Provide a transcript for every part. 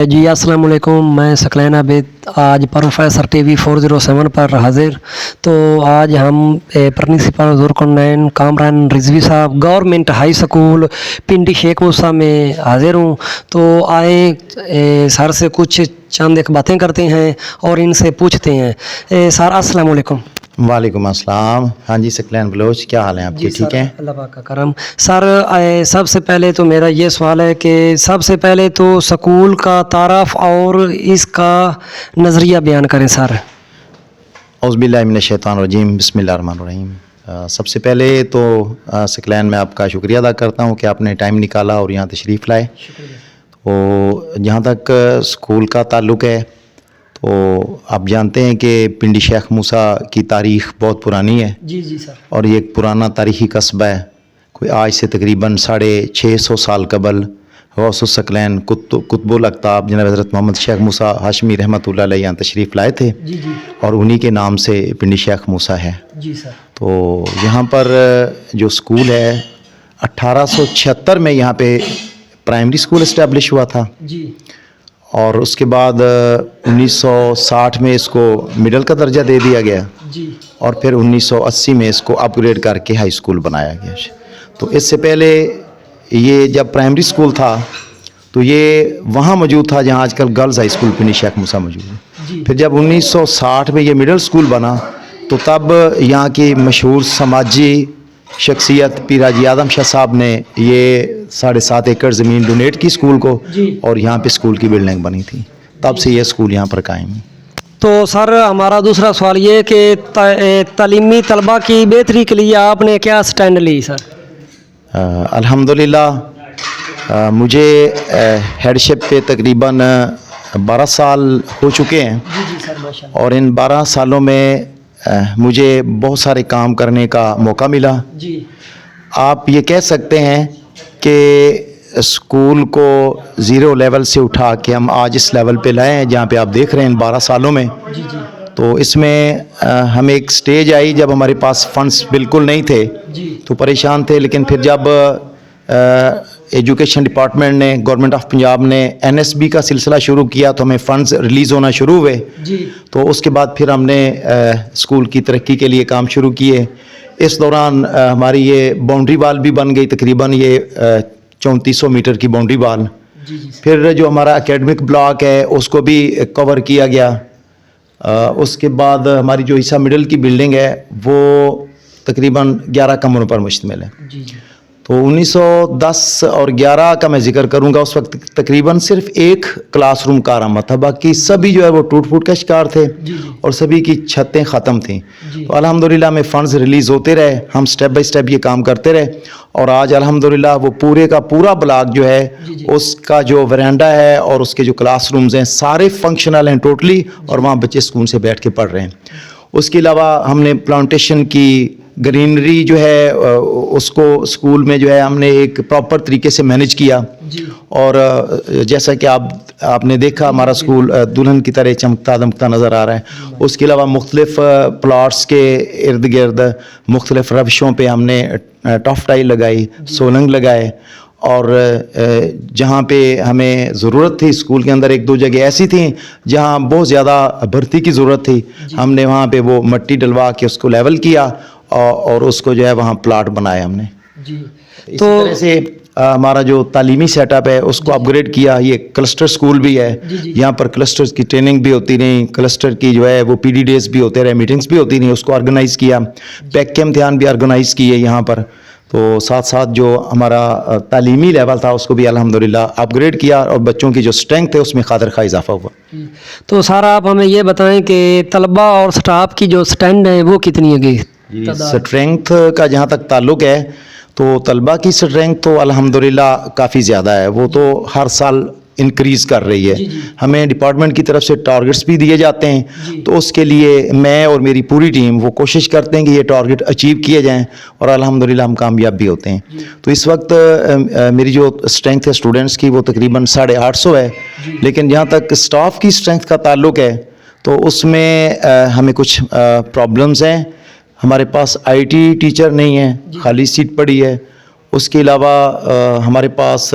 جی السلام علیکم، میں ثقلین عابد آج پروفیسر ٹی وی 407 پر حاضر. تو آج ہم پرنسپل ذوالقرنین کامران رضوی صاحب گورنمنٹ ہائی اسکول پنڈی شیخ موسیٰ میں حاضر ہوں. تو آئیں سر سے کچھ چند ایک باتیں کرتے ہیں اور ان سے پوچھتے ہیں. سر السلام علیکم. وعلیکم السلام. ہاں جی ثقلین بلوچ، کیا حال ہیں آپ کے؟ ٹھیک ہیں، اللہ پاک کا کرم. سر سب سے پہلے تو میرا یہ سوال ہے کہ سب سے پہلے تو سکول کا تعارف اور اس کا نظریہ بیان کریں سر. اعوذ باللہ من الشیطان الرجیم، بسم اللہ الرحمن الرحیم. سب سے پہلے تو ثقلین میں آپ کا شکریہ ادا کرتا ہوں کہ آپ نے ٹائم نکالا اور یہاں تشریف لائے. تو جہاں تک سکول کا تعلق ہے تو آپ جانتے ہیں کہ پنڈی شیخ موسیٰ کی تاریخ بہت پرانی ہے. جی جی سر. اور یہ ایک پرانا تاریخی قصبہ ہے. کوئی آج سے تقریباً 650 سال قبل غوث الثقلین قطب الاقطاب جناب حضرت محمد شیخ موسیٰ ہاشمی رحمۃ اللہ علیہ یہاں تشریف لائے تھے. جی جی. اور انہی کے نام سے پنڈی شیخ موسیٰ ہے. جی سر. تو یہاں پر جو سکول ہے 1876 میں یہاں پہ پرائمری سکول اسٹیبلش ہوا تھا. جی. اور اس کے بعد 1960 میں اس کو مڈل کا درجہ دے دیا گیا. جی. اور پھر 1980 میں اس کو اپ گریڈ کر کے ہائی اسکول بنایا گیا. تو اس سے پہلے یہ جب پرائمری سکول تھا تو یہ وہاں موجود تھا جہاں آج کل گرلز ہائی اسکول پنڈی شیخ موسیٰ موجود ہے. جی. پھر جب 1960 میں یہ مڈل سکول بنا تو تب یہاں کی مشہور سماجی شخصیت پیر حاجی اعظم شاہ صاحب نے یہ 7.5 ایکڑ زمین ڈونیٹ کی اسکول کو. جی. اور یہاں پہ اسکول کی بلڈنگ بنی تھی. تب سے یہ اسکول یہاں پر قائم ہے. تو سر ہمارا دوسرا سوال یہ ہے کہ تعلیمی طلبہ کی بہتری کے لیے آپ نے کیا سٹینڈ لی سر؟ الحمدللہ مجھے ہیڈشپ پہ تقریباً 12 سال ہو چکے ہیں. جی جی سر ماشاء اللہ. اور ان 12 سالوں میں مجھے بہت سارے کام کرنے کا موقع ملا. جی. آپ یہ کہہ سکتے ہیں کہ اسکول کو زیرو لیول سے اٹھا کے ہم آج اس لیول پہ لائے ہیں جہاں پہ آپ دیکھ رہے ہیں ان 12 سالوں میں. جی جی. تو اس میں ہمیں ایک سٹیج آئی جب ہمارے پاس فنڈز بالکل نہیں تھے. جی. تو پریشان تھے. لیکن پھر جب ایجوکیشن ڈپارٹمنٹ نے گورنمنٹ آف پنجاب نے NSB کا سلسلہ شروع کیا تو ہمیں فنڈز ریلیز ہونا شروع ہوئے. جی. تو اس کے بعد پھر ہم نے اسکول کی ترقی کے لیے کام شروع کیے. اس دوران ہماری یہ باؤنڈری وال بھی بن گئی، تقریباً یہ 3400 میٹر کی باؤنڈری وال. جی جی. پھر جو ہمارا اکیڈمک بلاک ہے اس کو بھی کور کیا گیا. اس کے بعد ہماری جو عیسیٰ مڈل کی بلڈنگ ہے وہ تقریباً 11 کمروں پر مشتمل ہے. جی جی. تو 1910 اور 11 کا میں ذکر کروں گا. اس وقت تقریباً صرف ایک کلاس روم کارآمد تھا، باقی سبھی جو ہے وہ ٹوٹ پھوٹ کا شکار تھے. جی جی. اور سبھی کی چھتیں ختم تھیں. جی. تو الحمدللہ ہمیں فنڈز ریلیز ہوتے رہے، ہم سٹیپ بائی سٹیپ یہ کام کرتے رہے. اور آج الحمدللہ وہ پورے کا پورا بلاک جو ہے جی جی. اس کا جو ورانڈا ہے اور اس کے جو کلاس رومز ہیں سارے فنکشنل ہیں ٹوٹلی. اور وہاں بچے سکون سے بیٹھ کے پڑھ رہے ہیں. اس کے علاوہ ہم نے پلانٹیشن کی گرینری جو ہے اس کو اسکول میں جو ہے ہم نے ایک پراپر طریقے سے مینیج کیا. جی. اور جیسا کہ آپ نے دیکھا ہمارا اسکول دلہن کی طرح چمکتا دمکتا نظر آ رہا ہے. اس کے علاوہ مختلف پلاٹس کے ارد گرد مختلف روشوں پہ ہم نے ٹاف ٹائی لگائی، سولنگ لگائے. اور جہاں پہ ہمیں ضرورت تھی اسکول کے اندر ایک دو جگہ ایسی تھیں جہاں بہت زیادہ بھرتی کی ضرورت تھی، ہم نے وہاں پہ وہ مٹی ڈلوا کے اس کو لیول کیا اور اس کو جو ہے وہاں پلاٹ بنائے ہم نے. جی. اسی طرح سے ہمارا جو تعلیمی سیٹ اپ ہے اس کو اپ گریڈ کیا. یہ کلسٹر سکول بھی ہے. یہاں پر کلسٹرز کی ٹریننگ بھی ہوتی رہی، کلسٹر کی جو ہے وہ PD ڈیز بھی ہوتے رہے، میٹنگز بھی ہوتی رہی. اس کو آرگنائز کیا. پیک کے امتحان بھی آرگنائز کیے یہاں پر. تو ساتھ ساتھ جو ہمارا تعلیمی لیول تھا اس کو بھی الحمدللہ اپ گریڈ کیا اور بچوں کی جو اسٹرینتھ ہے اس میں خاطر خواہ اضافہ ہوا. تو سر آپ ہمیں یہ بتائیں کہ طلبہ اور سٹاف کی جو اسٹینڈ ہے وہ کتنی ہے گی؟ اسٹرینتھ کا جہاں تک تعلق ہے تو طلبہ کی اسٹرینتھ تو الحمدللہ کافی زیادہ ہے. وہ تو ہر سال انکریز کر رہی ہے. ہمیں ڈپارٹمنٹ کی طرف سے ٹارگٹس بھی دیے جاتے ہیں. تو اس کے لیے میں اور میری پوری ٹیم وہ کوشش کرتے ہیں کہ یہ ٹارگٹ اچیو کیے جائیں اور الحمدللہ ہم کامیاب بھی ہوتے ہیں. تو اس وقت میری جو اسٹرینتھ ہے اسٹوڈنٹس کی وہ تقریباً 850 ہے. لیکن جہاں تک اسٹاف کی اسٹرینتھ کا تعلق ہے تو اس میں ہمیں کچھ پرابلمز ہیں. ہمارے پاس IT ٹیچر نہیں ہے، خالی سیٹ پڑی ہے. اس کے علاوہ ہمارے پاس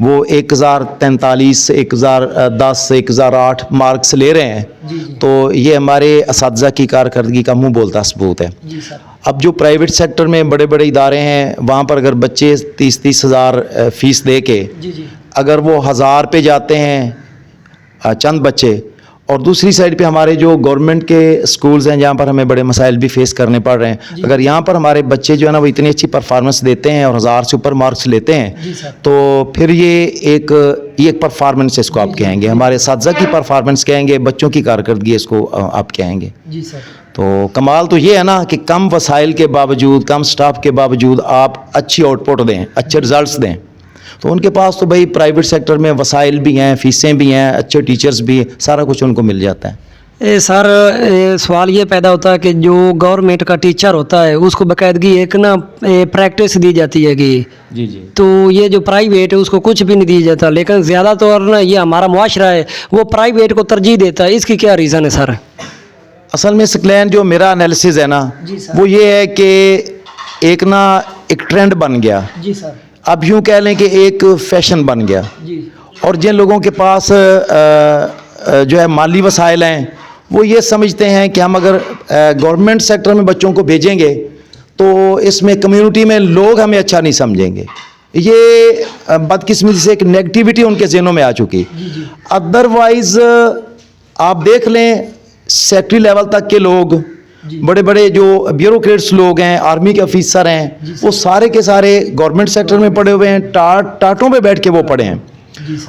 وہ 1043 1010 1008 مارکس لے رہے ہیں تو یہ ہمارے اساتذہ کی کارکردگی کا منہ بولتا ثبوت ہے. اب جو پرائیویٹ سیکٹر میں بڑے بڑے ادارے ہیں وہاں پر اگر بچے 30 ہزار فیس دے کے اگر وہ 1000 پہ جاتے ہیں چند بچے، اور دوسری سائڈ پہ ہمارے جو گورنمنٹ کے سکولز ہیں جہاں پر ہمیں بڑے مسائل بھی فیس کرنے پڑ رہے ہیں، اگر یہاں پر ہمارے بچے جو ہے نا وہ اتنی اچھی پرفارمنس دیتے ہیں اور 1000 سے اوپر مارکس لیتے ہیں تو پھر یہ ایک پرفارمنس اس کو آپ کہیں گے، ہمارے اساتذہ کی پرفارمنس کہیں گے، بچوں کی کارکردگی اس کو آپ کہیں گے. تو کمال تو یہ ہے نا کہ کم وسائل کے باوجود، کم سٹاف کے باوجود آپ اچھی آؤٹ پٹ دیں، اچھے رزلٹس دیں. تو ان کے پاس تو بھائی پرائیویٹ سیکٹر میں وسائل بھی ہیں، فیسیں بھی ہیں، اچھے ٹیچرز بھی، سارا کچھ ان کو مل جاتا ہے. سر سوال یہ پیدا ہوتا ہے کہ جو گورنمنٹ کا ٹیچر ہوتا ہے اس کو باقاعدگی ایک نا پریکٹس دی جاتی ہے کہ جی تو یہ جو پرائیویٹ ہے اس کو کچھ بھی نہیں دیا جاتا، لیکن زیادہ طور نا یہ ہمارا معاشرہ ہے وہ پرائیویٹ کو ترجیح دیتا ہے. اس کی کیا ریزن ہے سر؟ اصل میں سکلین جو میرا انالیسز ہے نا وہ یہ ہے کہ ایک ٹرینڈ بن گیا، جی سر، اب یوں کہہ لیں کہ ایک فیشن بن گیا، اور جن لوگوں کے پاس جو ہے مالی وسائل ہیں وہ یہ سمجھتے ہیں کہ ہم اگر گورنمنٹ سیکٹر میں بچوں کو بھیجیں گے تو اس میں کمیونٹی میں لوگ ہمیں اچھا نہیں سمجھیں گے. یہ بدقسمتی سے ایک نیگیٹیوٹی ان کے ذہنوں میں آ چکی. ادروائز آپ دیکھ لیں سیکٹری لیول تک کے لوگ، بڑے بڑے جو بیوروکریٹس لوگ ہیں، آرمی کے آفیسر ہیں، وہ سارے کے سارے گورنمنٹ سیکٹر میں پڑے ہوئے ہیں، ٹاٹوں پہ بیٹھ کے وہ پڑھے ہیں،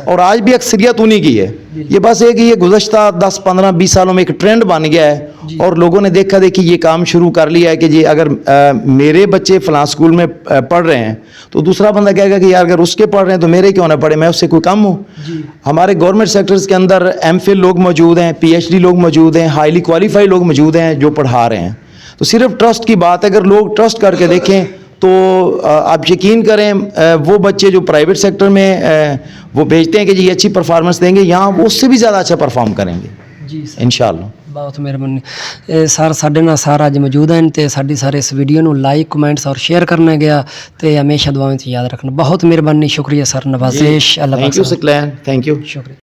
اور آج بھی اکثریت انہی کی ہے. یہ بس ایک یہ گزشتہ 10 15 20 سالوں میں ایک ٹرینڈ بن گیا ہے اور لوگوں نے دیکھا دیکھی یہ کام شروع کر لیا ہے کہ جی اگر میرے بچے فلاں اسکول میں پڑھ رہے ہیں تو دوسرا بندہ کہے گا کہ یار اگر اس کے پڑھ رہے ہیں تو میرے کیوں نہ پڑھے، میں اس سے کوئی کم ہوں. ہمارے گورنمنٹ سیکٹرز کے اندر ایم فل لوگ موجود ہیں، پی ایچ ڈی لوگ موجود ہیں، ہائیلی کوالیفائی لوگ موجود ہیں جو پڑھا رہے ہیں. تو صرف ٹرسٹ کی بات ہے، اگر لوگ ٹرسٹ کر کے دیکھیں تو آپ یقین کریں وہ بچے جو پرائیویٹ سیکٹر میں وہ بھیجتے ہیں کہ جی یہ اچھی پرفارمنس دیں گے، یہاں وہ اس سے بھی زیادہ اچھا پرفارم کریں گے جی سر. انشاءاللہ. بہت مہربانی سر. ਸਾਡੇ ਨਾਲ ਸਰ ਅੱਜ ਮੌਜੂਦ ਹਨ ਤੇ ਸਾਡੀ ਸਾਰੇ ਇਸ ਵੀਡੀਓ ਨੂੰ ਲਾਈਕ ਕਮੈਂਟਸ ਔਰ ਸ਼ੇਅਰ ਕਰਨਾ ਗਿਆ ਤੇ ਹਮੇਸ਼ਾ ਦੁਆਵਾਂ ਵਿੱਚ ਯਾਦ ਰੱਖਣਾ. ਬਹੁਤ ਮਿਹਰਬਾਨੀ, ਸ਼ੁਕਰੀਆ ਸਰ. ਨਵਾਜ਼ਿਸ਼, ਅੱਲਾਹ thank you Saqlain, thank you. ਸ਼ੁਕਰੀਆ.